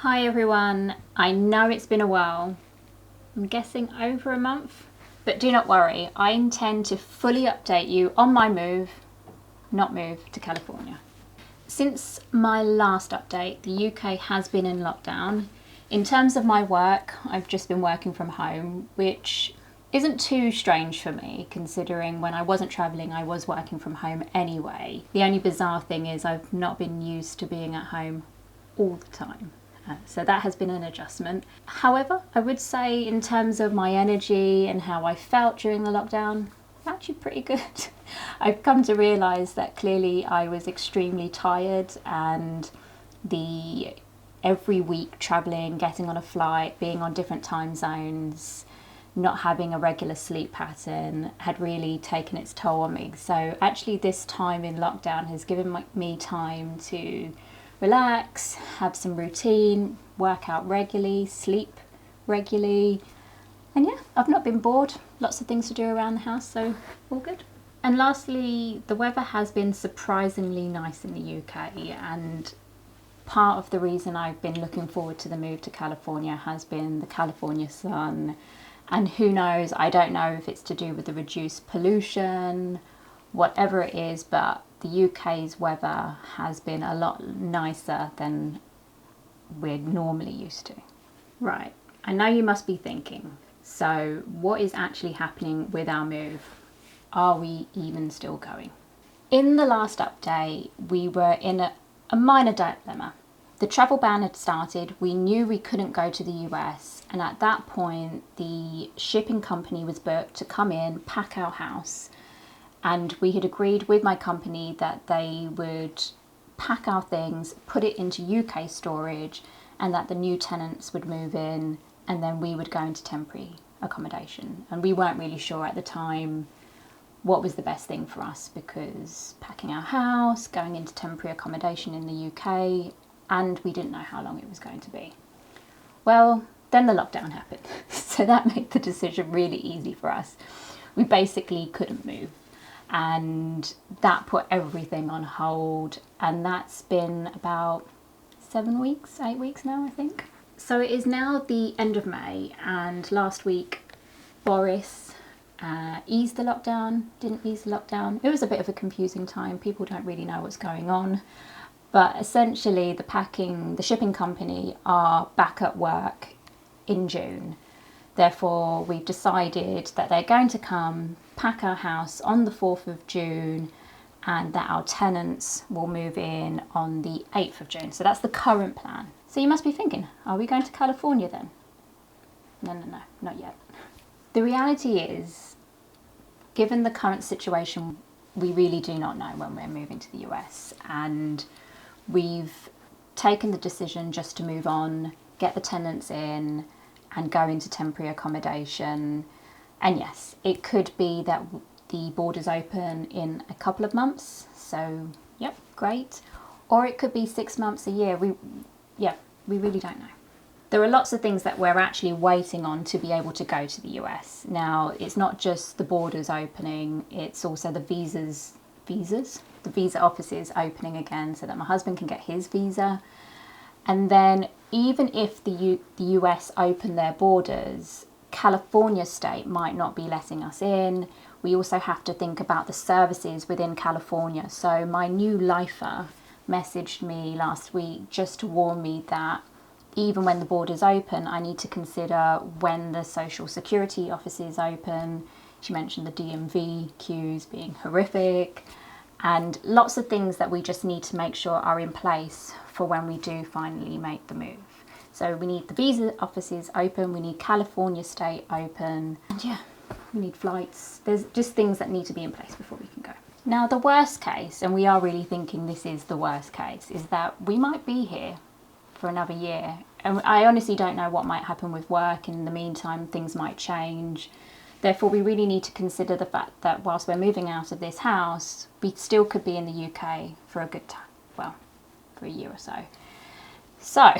Hi everyone, I know it's been a while, I'm guessing over a month, but do not worry, I intend to fully update you on my move to California. Since my last update, the UK has been in lockdown. In terms of my work, I've just been working from home, which isn't too strange for me, considering when I wasn't travelling, I was working from home anyway. The only bizarre thing is I've not been used to being at home all the time. So that has been an adjustment. However, I would say in terms of my energy and how I felt during the lockdown, actually pretty good. I've come to realise that clearly I was extremely tired, and the every week travelling, getting on a flight, being on different time zones, not having a regular sleep pattern had really taken its toll on me. So actually this time in lockdown has given me time to relax, have some routine, work out regularly, sleep regularly, and yeah, I've not been bored. Lots of things to do around the house, so all good. And lastly, the weather has been surprisingly nice in the UK, and part of the reason I've been looking forward to the move to California has been the California sun. And who knows, I don't know if it's to do with the reduced pollution, whatever it is, but the UK's weather has been a lot nicer than we're normally used to. Right, I know you must be thinking, so what is actually happening with our move? Are we even still going? In the last update, we were in a minor dilemma. The travel ban had started, we knew we couldn't go to the US, and at that point the shipping company was booked to come in, pack our house, and we had agreed with my company that they would pack our things, put it into UK storage, and that the new tenants would move in, and then we would go into temporary accommodation. And we weren't really sure at the time what was the best thing for us, because packing our house, going into temporary accommodation in the UK, and we didn't know how long it was going to be. Well, then the lockdown happened, so that made the decision really easy for us. We basically couldn't move, and that put everything on hold, and that's been about 7 weeks, 8 weeks now, I think. So it is now the end of May, and last week Boris eased the lockdown, didn't ease the lockdown. It was a bit of a confusing time, people don't really know what's going on, but essentially the shipping company are back at work in June. Therefore, we've decided that they're going to come, pack our house on the 4th of June, and that our tenants will move in on the 8th of June. So that's the current plan. So you must be thinking, are we going to California then? No, not yet. The reality is, given the current situation, we really do not know when we're moving to the US, and we've taken the decision just to move on, get the tenants in, and go into temporary accommodation. And yes, it could be that the borders open in a couple of months, so yep, great. Or it could be 6 months, a year. We really don't know. There are lots of things that we're actually waiting on to be able to go to the US. Now, it's not just the borders opening, it's also the the visa offices opening again so that my husband can get his visa. And then even if the US open their borders, California state might not be letting us in. We also have to think about the services within California. So my new lifer messaged me last week just to warn me that even when the borders open, I need to consider when the social security offices open. She mentioned the DMV queues being horrific, and lots of things that we just need to make sure are in place for when we do finally make the move. So we need the visa offices open, we need California state open, and yeah, we need flights. There's just things that need to be in place before we can go. Now the worst case, and we are really thinking this is the worst case, is that we might be here for another year. And I honestly don't know what might happen with work. In the meantime, things might change. Therefore, we really need to consider the fact that whilst we're moving out of this house, we still could be in the UK for a good time, well, for a year or so. So,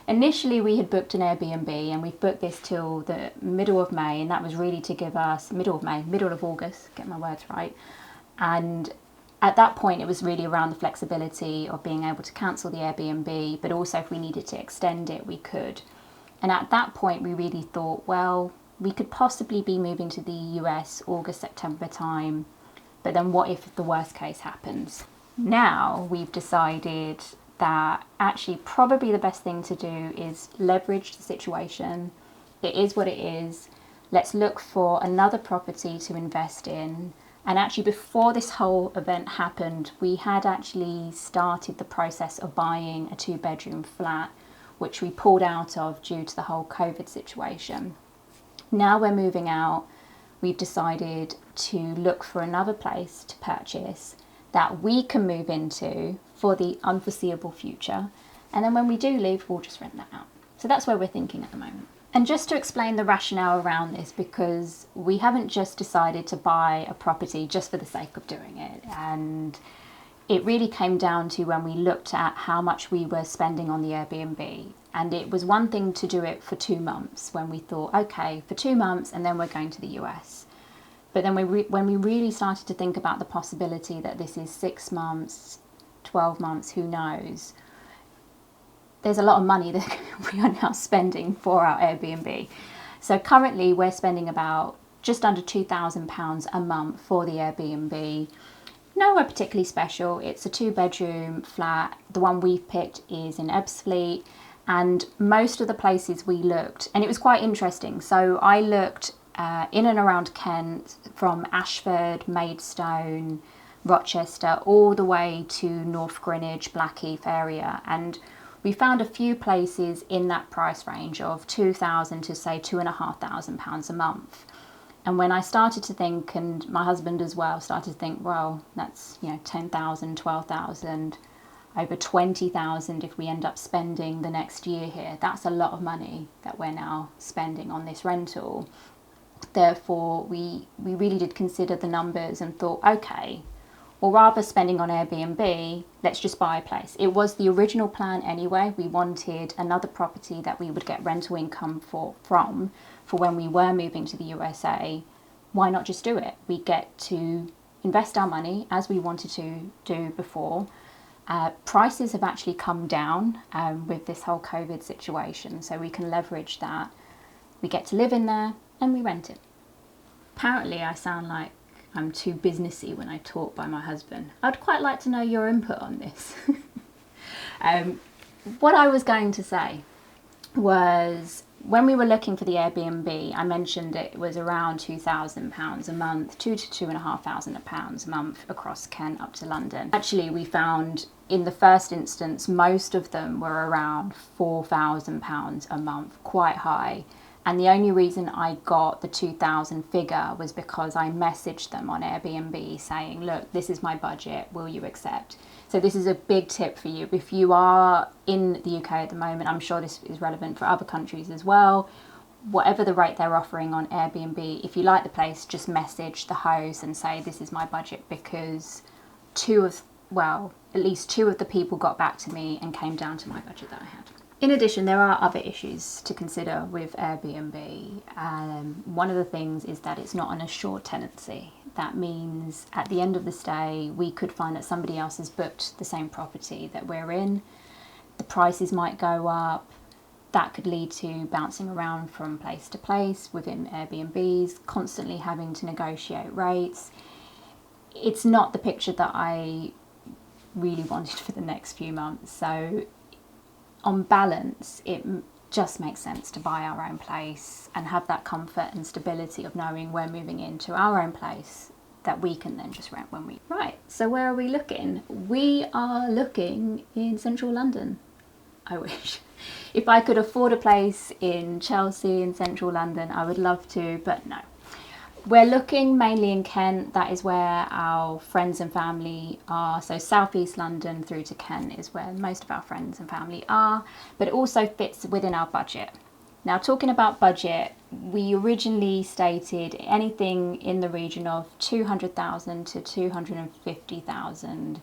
initially we had booked an Airbnb, and we've booked this till the middle of May, and that was really to give us, middle of August, get my words right. And At that point, it was really around the flexibility of being able to cancel the Airbnb, but also if we needed to extend it, we could. And at that point, we really thought, well, we could possibly be moving to the US August, September time, but then what if the worst case happens? Now we've decided that actually probably the best thing to do is leverage the situation. It is what it is. Let's look for another property to invest in. And actually before this whole event happened, we had actually started the process of buying a 2-bedroom flat, which we pulled out of due to the whole COVID situation. Now we're moving out, we've decided to look for another place to purchase that we can move into for the unforeseeable future. And then when we do leave, we'll just rent that out. So that's where we're thinking at the moment. And just to explain the rationale around this, because we haven't just decided to buy a property just for the sake of doing it. And it really came down to when we looked at how much we were spending on the Airbnb. And it was one thing to do it for 2 months when we thought, okay, for 2 months and then we're going to the US. But then when we really started to think about the possibility that this is 6 months, 12 months, who knows, there's a lot of money that we are now spending for our Airbnb. So currently we're spending about just under £2,000 a month for the Airbnb. Nowhere particularly special. It's a 2-bedroom flat. The one we've picked is in Ebbsfleet, and most of the places we looked, and it was quite interesting. So I looked in and around Kent, from Ashford, Maidstone, Rochester, all the way to North Greenwich, Blackheath area, and we found a few places in that price range of £2,000 to say £2,500 a month. And when I started to think, and my husband as well started to think, well, that's, you know, 10,000, 12,000, over 20,000 if we end up spending the next year here. That's a lot of money that we're now spending on this rental. Therefore, we really did consider the numbers and thought, okay, well, rather spending on Airbnb, let's just buy a place. It was the original plan anyway. We wanted another property that we would get rental income from when we were moving to the USA. Why not just do it? We get to invest our money as we wanted to do before. Prices have actually come down with this whole COVID situation, so we can leverage that. We get to live in there and we rent it. Apparently I sound like I'm too businessy when I talk by my husband. I'd quite like to know your input on this. What I was going to say was, when we were looking for the Airbnb, I mentioned it was around £2,000 a month, £2,000 to £2,500 a month across Kent up to London. Actually, we found in the first instance, most of them were around £4,000 a month, quite high. And the only reason I got the 2,000 figure was because I messaged them on Airbnb saying, look, this is my budget, will you accept? So this is a big tip for you. If you are in the UK at the moment, I'm sure this is relevant for other countries as well. Whatever the rate they're offering on Airbnb, if you like the place, just message the host and say, this is my budget, because at least two of the people got back to me and came down to my budget that I had. In addition, there are other issues to consider with Airbnb. One of the things is that it's not an assured tenancy. That means at the end of the stay, we could find that somebody else has booked the same property that we're in. The prices might go up. That could lead to bouncing around from place to place within Airbnbs, constantly having to negotiate rates. It's not the picture that I really wanted for the next few months. So on balance, it just makes sense to buy our own place and have that comfort and stability of knowing we're moving into our own place that we can then just rent when we... Right, so where are we looking? We are looking in central London. I wish. If I could afford a place in Chelsea in central London, I would love to, but no. We're looking mainly in Kent. That is where our friends and family are. So southeast London through to Kent is where most of our friends and family are, but it also fits within our budget. Now, talking about budget, we originally stated anything in the region of 200,000 to 250,000,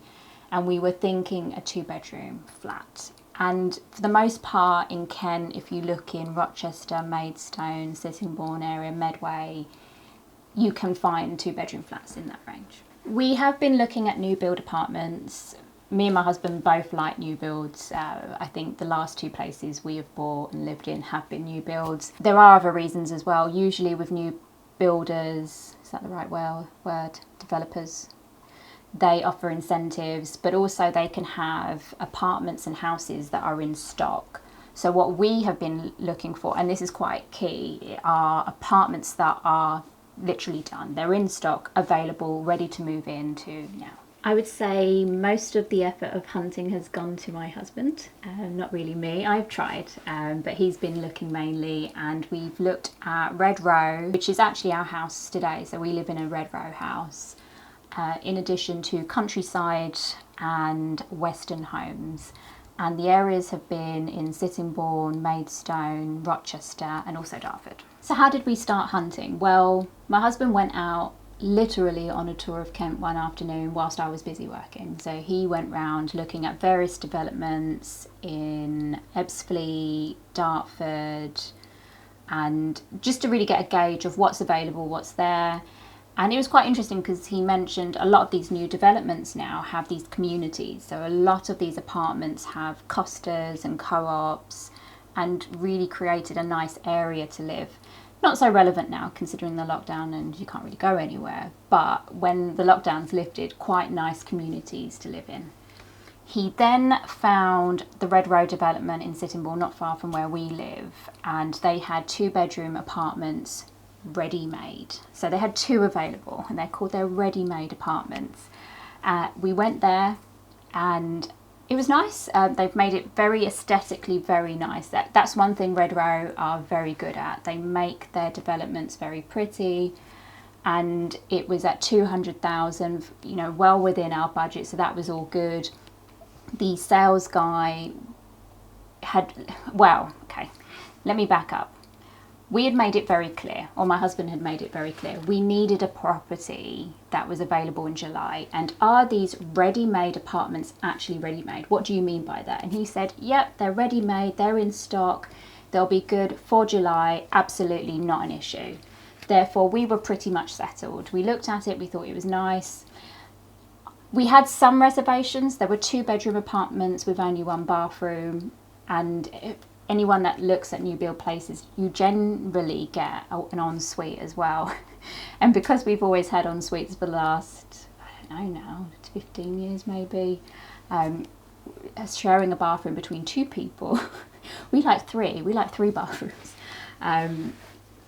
and we were thinking a 2-bedroom flat. And for the most part in Kent, if you look in Rochester, Maidstone, Sittingbourne area, Medway, you can find 2-bedroom flats in that range. We have been looking at new build apartments. Me and my husband both like new builds. I think the last two places we have bought and lived in have been new builds. There are other reasons as well. Usually with new builders, is that the right word? Developers. They offer incentives, but also they can have apartments and houses that are in stock. So what we have been looking for, and this is quite key, are apartments that are literally done. They're in stock, available, ready to move into now. I would say most of the effort of hunting has gone to my husband, not really me. I've tried, but he's been looking mainly, and we've looked at Redrow, which is actually our house today. So we live in a Redrow house, in addition to Countryside and Weston Homes. And the areas have been in Sittingbourne, Maidstone, Rochester, and also Dartford. So how did we start hunting? Well, my husband went out literally on a tour of Kent one afternoon whilst I was busy working. So he went round looking at various developments in Ebbsfleet, Dartford, and just to really get a gauge of what's available, what's there. And it was quite interesting because he mentioned a lot of these new developments now have these communities. So a lot of these apartments have costas and co-ops, and really created a nice area to live. Not so relevant now considering the lockdown and you can't really go anywhere, but when the lockdown's lifted, quite nice communities to live in. He then found the Redrow development in Sittingbourne, not far from where we live, and they had 2-bedroom apartments ready-made. So they had 2 available, and they're called their ready-made apartments. We went there and it was nice. They've made it very aesthetically very nice. That's one thing Redrow are very good at. They make their developments very pretty, and it was at 200,000, you know, well within our budget, so that was all good. The sales guy had, well, okay, let me back up. We had made it very clear, or my husband had made it very clear, we needed a property that was available in July. And are these ready-made apartments actually ready-made? What do you mean by that? And he said, yep, they're ready-made, they're in stock, they'll be good for July, absolutely not an issue. Therefore, we were pretty much settled. We looked at it, we thought it was nice. We had some reservations. There were 2-bedroom apartments with only 1 bathroom, and anyone that looks at new build places, you generally get an ensuite as well. And because we've always had ensuites for the last, I don't know now, 15 years maybe, sharing a bathroom between 2 people, we like 3 bathrooms,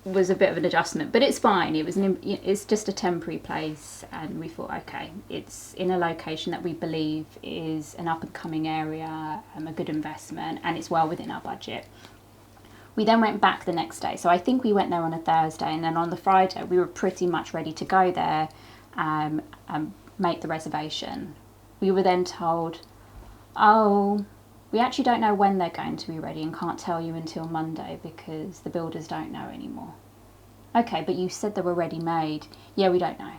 was a bit of an adjustment, but it's fine. It's just a temporary place, and we thought, okay, it's in a location that we believe is an up and coming area, a good investment, and it's well within our budget. We then went back the next day. So I think we went there on a Thursday, and then on the Friday we were pretty much ready to go there and make the reservation. We were then told, oh, we actually don't know when they're going to be ready and can't tell you until Monday because the builders don't know anymore. Okay, but you said they were ready made. Yeah, we don't know.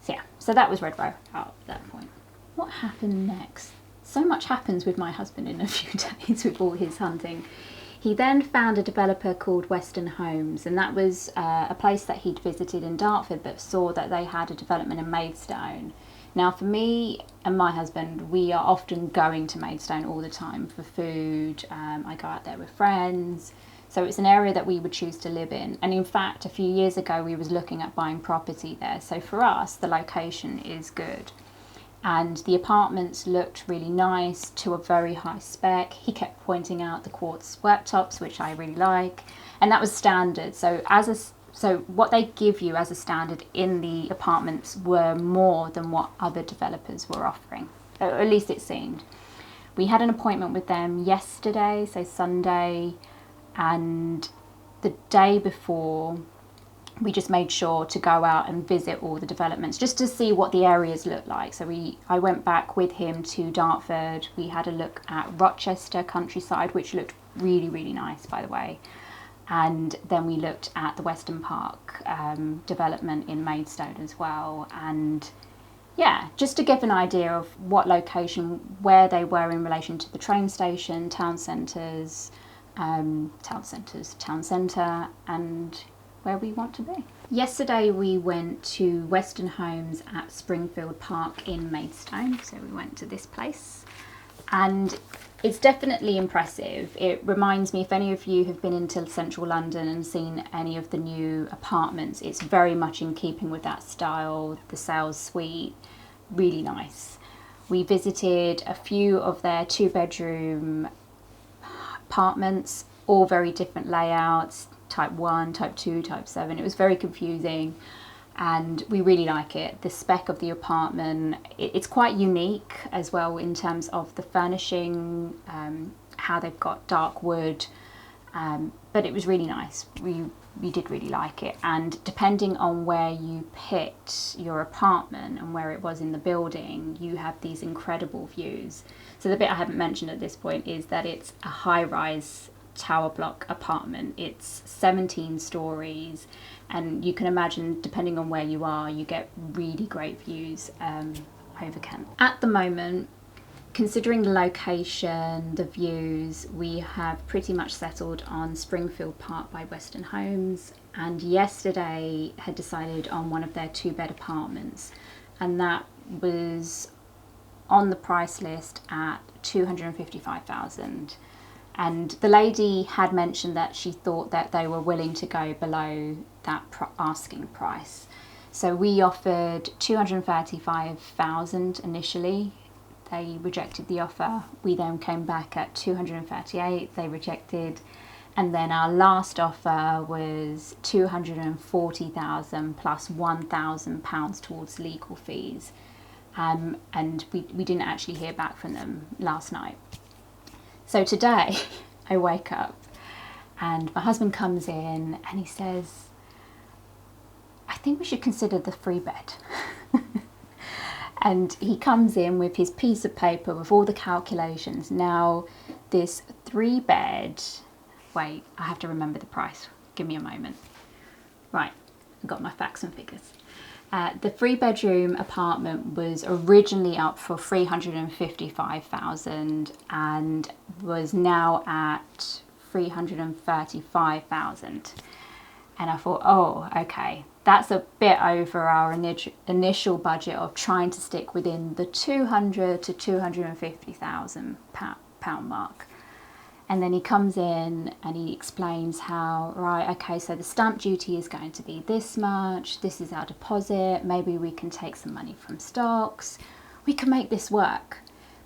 So yeah, so that was Redrow out at that point. What happened next? So much happens with my husband in a few days with all his hunting. He then found a developer called Weston Homes, and that was a place that he'd visited in Dartford, but saw that they had a development in Maidstone. Now for me and my husband, we are often going to Maidstone all the time for food. I go out there with friends. So it's an area that we would choose to live in. And in fact, a few years ago, we was looking at buying property there. So for us, the location is good. And the apartments looked really nice to a very high spec. He kept pointing out the quartz worktops, which I really like. And that was standard. So what they give you as a standard in the apartments were more than what other developers were offering, or at least it seemed. We had an appointment with them yesterday, so Sunday, and the day before we just made sure to go out and visit all the developments just to see what the areas look like. So I went back with him to Dartford. We had a look at Rochester countryside, which looked really, really nice, by the way. And then we looked at the Weston Park development in Maidstone as well. And yeah, just to give an idea of what location, where they were in relation to the train station, town centre, and where we want to be. Yesterday we went to Weston Homes at Springfield Park in Maidstone, so we went to this place, and it's definitely impressive. It reminds me, if any of you have been into central London and seen any of the new apartments, it's very much in keeping with that style. The sales suite, really nice. We visited a few of their 2-bedroom apartments, all very different layouts, type 1, type 2, type 7. It was very confusing and we really like it. The spec of the apartment, it's quite unique as well in terms of the furnishing, how they've got dark wood, but it was really nice. We did really like it, and depending on where you picked your apartment and where it was in the building, you have these incredible views. So the bit I haven't mentioned at this point is that it's a high-rise tower block apartment. It's 17 stories, and you can imagine, depending on where you are, you get really great views over Kent. At the moment, considering the location, the views, we have pretty much settled on Springfield Park by Weston Homes, and yesterday had decided on one of their 2-bed apartments, and that was on the price list at 255,000. And the lady had mentioned that she thought that they were willing to go below that asking price. So we offered 235,000 initially. They rejected the offer. We then came back at 238, they rejected. And then our last offer was 240,000 plus £1,000 towards legal fees. And we didn't actually hear back from them last night. So today I wake up and my husband comes in and he says, I think we should consider the 3-bed. And he comes in with his piece of paper with all the calculations. Now, this 3-bed, wait, I have to remember the price. Give me a moment. Right, I've got my facts and figures. The 3-bedroom apartment was originally up for 355,000 and was now at 335,000. And I thought, oh, okay, that's a bit over our initial budget of trying to stick within the 200 to 250,000 pound mark. And then he comes in and he explains how, right, okay, so the stamp duty is going to be this much, this is our deposit, maybe we can take some money from stocks, we can make this work.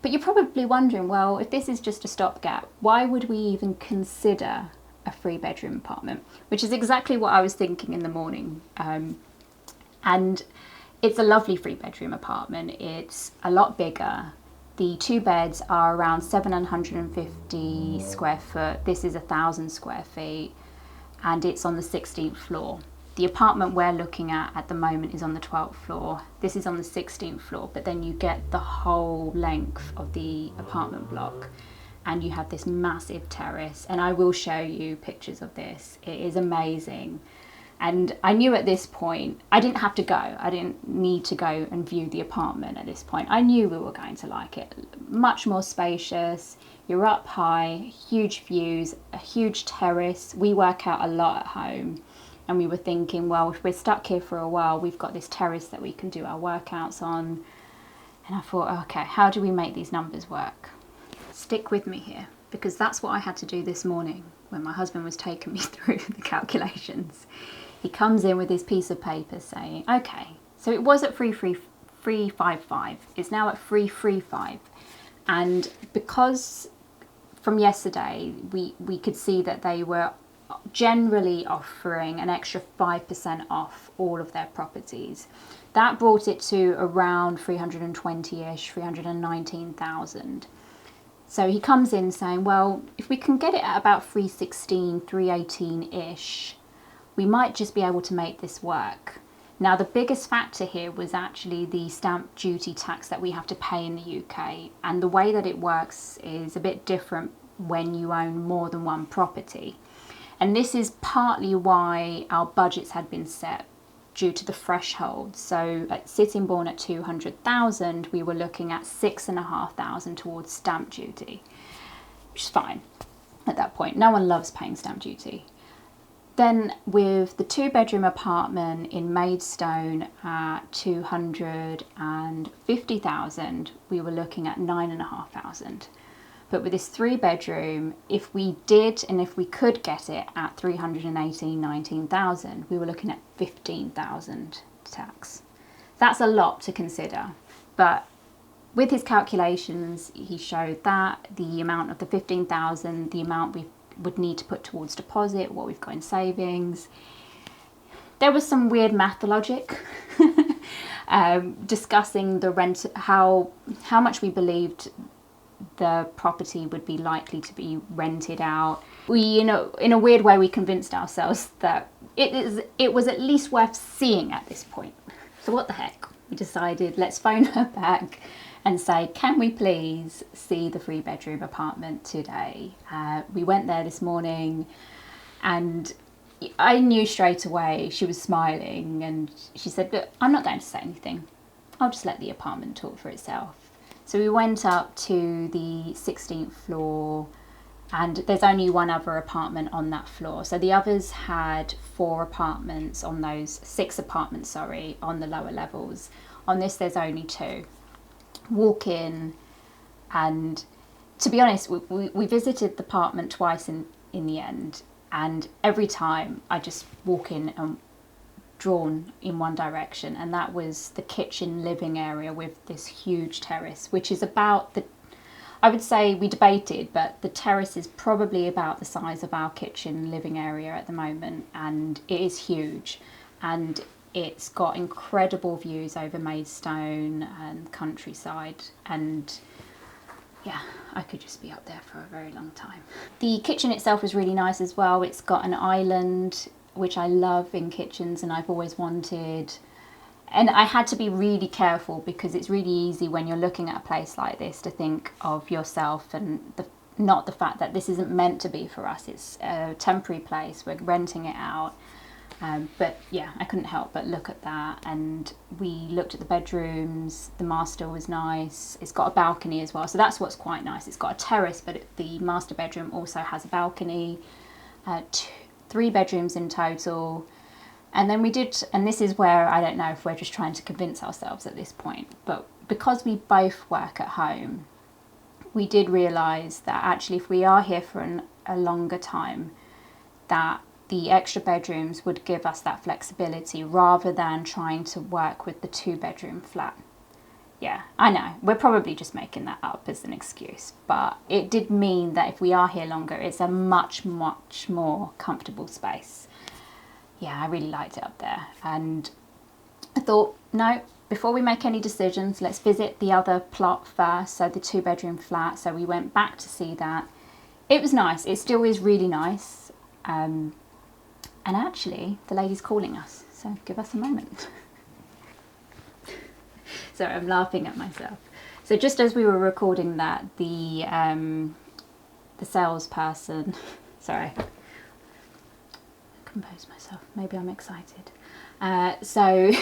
But you're probably wondering, well, if this is just a stopgap, why would we even consider a 3-bedroom apartment? Which is exactly what I was thinking in the morning. And it's a lovely 3-bedroom apartment. It's a lot bigger. The 2 beds are around 750 square foot. This is 1,000 square feet, and it's on the 16th floor. The apartment we're looking at the moment is on the 12th floor. This is on the 16th floor, but then you get the whole length of the apartment block, and you have this massive terrace, and I will show you pictures of this. It is amazing. And I knew at this point, I didn't have to go. I didn't need to go and view the apartment at this point. I knew we were going to like it. Much more spacious, you're up high, huge views, a huge terrace. We work out a lot at home, and we were thinking, well, if we're stuck here for a while, we've got this terrace that we can do our workouts on. And I thought, okay, how do we make these numbers work? Stick with me here, because that's what I had to do this morning when my husband was taking me through the calculations. He comes in with his piece of paper saying, okay, so it was at 355, it's now at 335. And because from yesterday, we could see that they were generally offering an extra 5% off all of their properties. That brought it to around 320-ish, 319,000. So he comes in saying, well, if we can get it at about 316, 318-ish, we might just be able to make this work. Now, the biggest factor here was actually the stamp duty tax that we have to pay in the UK. And the way that it works is a bit different when you own more than one property. And this is partly why our budgets had been set due to the threshold. So at Sittingbourne at 200,000, we were looking at 6,500 towards stamp duty, which is fine at that point. No one loves paying stamp duty. Then with the 2-bedroom apartment in Maidstone at 250,000, we were looking at 9,500. But with this 3-bedroom, if we could get it at 19,000, we were looking at 15,000 tax. That's a lot to consider, but with his calculations, he showed that the amount of the 15,000, the amount we would need to put towards deposit, what we've got in savings. There was some weird math logic discussing the rent, how much we believed the property would be likely to be rented out. We, in a weird way, we convinced ourselves that it was at least worth seeing at this point. So what the heck? We decided, let's phone her back and say, can we please see the 3-bedroom apartment today? We went there this morning, and I knew straight away she was smiling, and she said, look, I'm not going to say anything. I'll just let the apartment talk for itself. So we went up to the 16th floor, and there's only one other apartment on that floor. So the others had 6 apartments, on the lower levels. On this, there's only 2. Walk in, and to be honest, we visited the apartment twice in the end, and every time I just walk in and drawn in one direction, and that was the kitchen living area with this huge terrace, which is about I would say, we debated, but the terrace is probably about the size of our kitchen living area at the moment, and it is huge, and it's got incredible views over Maidstone and countryside, and yeah, I could just be up there for a very long time. The kitchen itself was really nice as well. It's got an island, which I love in kitchens and I've always wanted. And I had to be really careful because it's really easy when you're looking at a place like this to think of yourself and not the fact that this isn't meant to be for us. It's a temporary place, we're renting it out. But yeah, I couldn't help but look at that, and we looked at the bedrooms. The master was nice. It's got a balcony as well, so that's what's quite nice. It's got a terrace, but the master bedroom also has a balcony. 3 bedrooms in total. And then we did, and this is where I don't know if we're just trying to convince ourselves at this point, but because we both work at home, we did realise that actually if we are here for a longer time, that the extra bedrooms would give us that flexibility rather than trying to work with the 2-bedroom flat. Yeah, I know, we're probably just making that up as an excuse, but it did mean that if we are here longer, it's a much, much more comfortable space. Yeah, I really liked it up there, and I thought, no, before we make any decisions, let's visit the other plot first, so the 2-bedroom flat. So we went back to see that. It was nice, it still is really nice. And actually, the lady's calling us, so give us a moment. Sorry, I'm laughing at myself. So just as we were recording that, the salesperson, sorry, compose myself, maybe I'm excited. So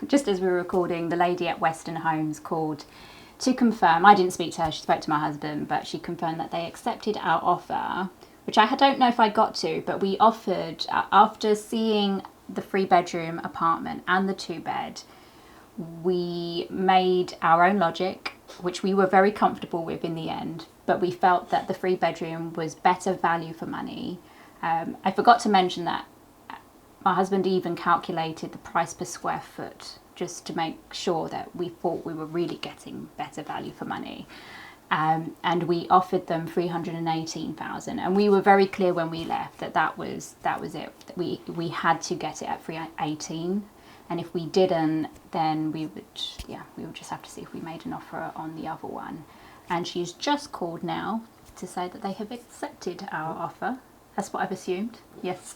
just as we were recording, the lady at Weston Homes called to confirm. I didn't speak to her, she spoke to my husband, but she confirmed that they accepted our offer, which I don't know if I got to, but we offered, after seeing the 3-bedroom apartment and the 2-bed, we made our own logic, which we were very comfortable with in the end, but we felt that the 3-bedroom was better value for money. I forgot to mention that my husband even calculated the price per square foot just to make sure that we thought we were really getting better value for money. And we offered them 318,000, and we were very clear when we left that was it. We had to get it at 318, and if we didn't, then we would just have to see if we made an offer on the other one. And she's just called now to say that they have accepted our offer. That's what I've assumed. Yes.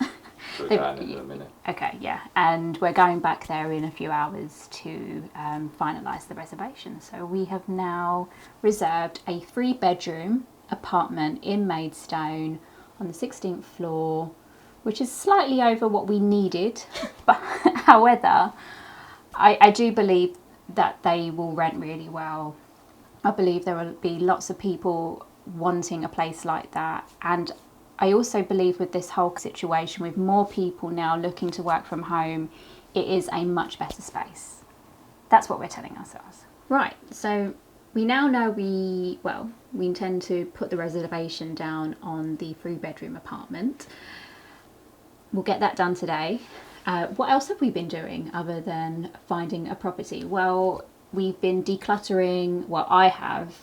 So we're going in a minute. Okay, yeah, and we're going back there in a few hours to finalise the reservation. So we have now reserved a 3-bedroom apartment in Maidstone on the 16th floor, which is slightly over what we needed. But however, I do believe that they will rent really well. I believe there will be lots of people wanting a place like that, and I also believe with this whole situation, with more people now looking to work from home, it is a much better space. That's what we're telling ourselves. Right, so we now know we intend to put the reservation down on the 3-bedroom apartment. We'll get that done today. What else have we been doing other than finding a property? Well, we've been decluttering. Well, I have,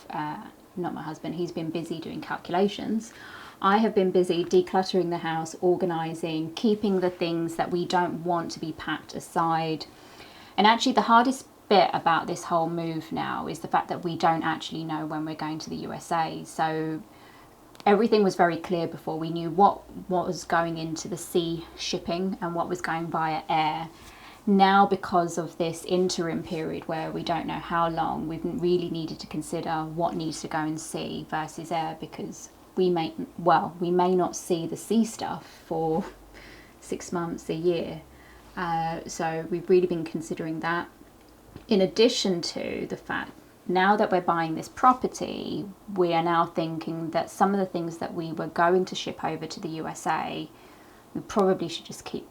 not my husband, he's been busy doing calculations. I have been busy decluttering the house, organising, keeping the things that we don't want to be packed aside. And actually the hardest bit about this whole move now is the fact that we don't actually know when we're going to the USA. So everything was very clear before. We knew what was going into the sea shipping and what was going via air. Now, because of this interim period where we don't know how long, we've really needed to consider what needs to go in sea versus air, because we may not see the sea stuff for 6 months, a year. So we've really been considering that. In addition to the fact, now that we're buying this property, we are now thinking that some of the things that we were going to ship over to the USA, we probably should just keep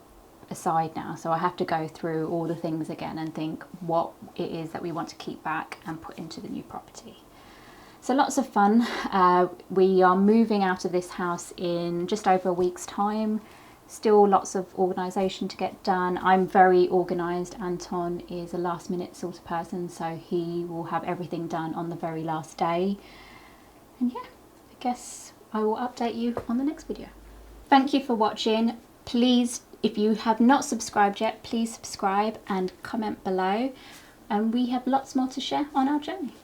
aside now. So I have to go through all the things again and think what it is that we want to keep back and put into the new property. So lots of fun. We are moving out of this house in just over a week's time. Still lots of organisation to get done. I'm very organised. Anton is a last minute sort of person, so he will have everything done on the very last day. And yeah, I guess I will update you on the next video. Thank you for watching. Please, if you have not subscribed yet, please subscribe and comment below. And we have lots more to share on our journey.